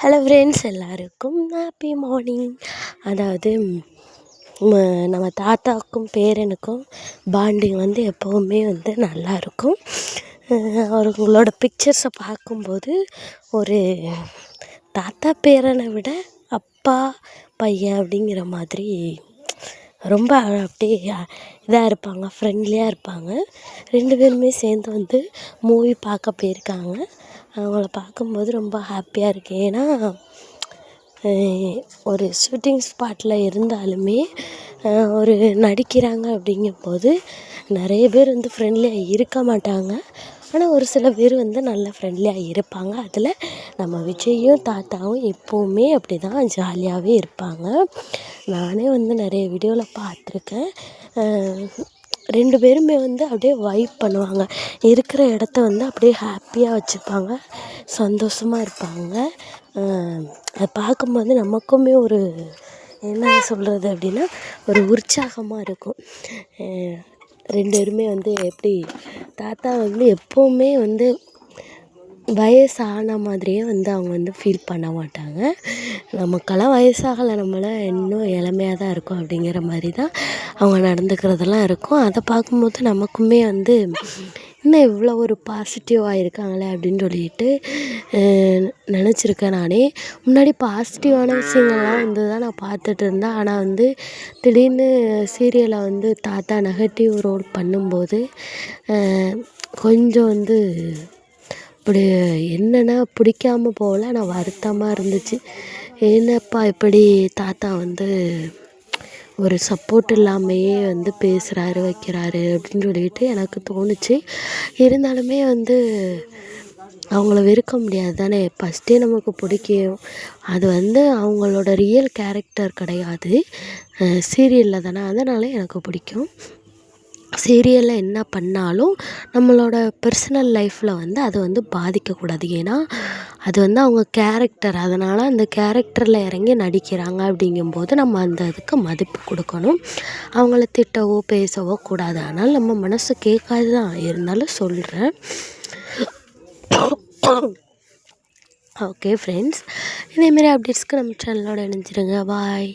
Hello friends, எல்லாருக்கும் happy morning. அதாவது நம்ம தாத்தாவுக்கும் பேரனுக்கும் பாண்டிங் வந்து எப்போவுமே வந்து நல்லாயிருக்கும். அவங்களோட பிக்சர்ஸை பார்க்கும்போது ஒரு தாத்தா பேரனை விட அப்பா பையன் அப்படிங்கிற மாதிரி ரொம்ப அப்படியே இதாக இருப்பாங்க, ஃப்ரெண்ட்லியாக இருப்பாங்க. 2 பேருமே சேர்ந்து வந்து மூவி பார்க்க போயிருக்காங்க. அவங்கள பார்க்கும்போது ரொம்ப ஹாப்பியாக இருக்குது. ஏன்னா ஒரு ஷூட்டிங் ஸ்பாட்டில் இருந்தாலுமே ஒரு நடிக்கிறாங்க அப்படிங்கும்போது நிறைய பேர் வந்து ஃப்ரெண்ட்லியாக இருக்க மாட்டாங்க. ஆனால் ஒரு சில பேர் வந்து நல்லா ஃப்ரெண்ட்லியாக இருப்பாங்க. அதில் நம்ம விஜயும் தாத்தாவும் எப்போவுமே அப்படி தான் ஜாலியாகவே இருப்பாங்க. நானே வந்து நிறைய வீடியோவில் பார்த்துருக்கேன். 2 பேருமே வந்து அப்படியே வைப் பண்ணுவாங்க. இருக்கிற இடத்த வந்து அப்படியே ஹாப்பியாக வச்சுருப்பாங்க, சந்தோஷமாக இருப்பாங்க. அதை பார்க்கும்போது நமக்குமே ஒரு என்ன சொல்கிறது அப்படின்னா ஒரு உற்சாகமாக இருக்கும். 2 பேருமே வந்து எப்படி தாத்தா வந்து எப்போவுமே வந்து வயசான மாதிரியே வந்து அவங்க வந்து ஃபீல் பண்ண மாட்டாங்க. நமக்கெல்லாம் வயசாகலை, நம்மளாம் இன்னும் இளமையாக தான் இருக்கோம் அப்படிங்கிற மாதிரி தான் அவங்க நடந்துக்கிறதெல்லாம் இருக்கும். அதை பார்க்கும்போது நமக்குமே வந்து இன்னும் இவ்வளோ ஒரு பாசிட்டிவாக இருக்காங்களே அப்படின்னு சொல்லிட்டு நினச்சிருக்கேன். நானே முன்னாடி பாசிட்டிவான விஷயங்கள்லாம் வந்து தான் நான் பார்த்துட்டு இருந்தேன். ஆனால் வந்து திடீர்னு சீரியலை வந்து தாத்தா நெகட்டிவ் ரோல் பண்ணும்போது கொஞ்சம் வந்து இப்படி என்னென்னா பிடிக்காம போகல, ஆனால் வருத்தமாக இருந்துச்சு. என்னப்பா இப்படி தாத்தா வந்து ஒரு சப்போர்ட் இல்லாமையே வந்து பேசுகிறாரு வைக்கிறாரு அப்படின்னு சொல்லிட்டு எனக்கு தோணுச்சு. இருந்தாலுமே வந்து அவங்கள வெறுக்க முடியாது தானே. ஃபஸ்ட்டே நமக்கு பிடிக்கும். அது வந்து அவங்களோட ரியல் கேரக்டர் கிடையாது, சீரியலில் தானே. அதனால் எனக்கு பிடிக்கும். சீரியலில் என்ன பண்ணாலும் நம்மளோட பர்சனல் லைஃப்பில் வந்து அது வந்து பாதிக்கக்கூடாது. ஏன்னா அது வந்து அவங்க கேரக்டர். அதனால் அந்த கேரக்டரில் இறங்கி நடிக்கிறாங்க அப்படிங்கும்போது நம்ம அந்த இதுக்கு மதிப்பு கொடுக்கணும். அவங்கள திட்டவோ பேசவோ கூடாது. ஆனால் நம்ம மனசு கேட்காது தான், இருந்தாலும் சொல்கிறேன். ஓகே ஃப்ரெண்ட்ஸ், இதேமாரி அப்டேட்ஸ்க்கு நம்ம சேனலோட இணைஞ்சிருங்க. பாய்.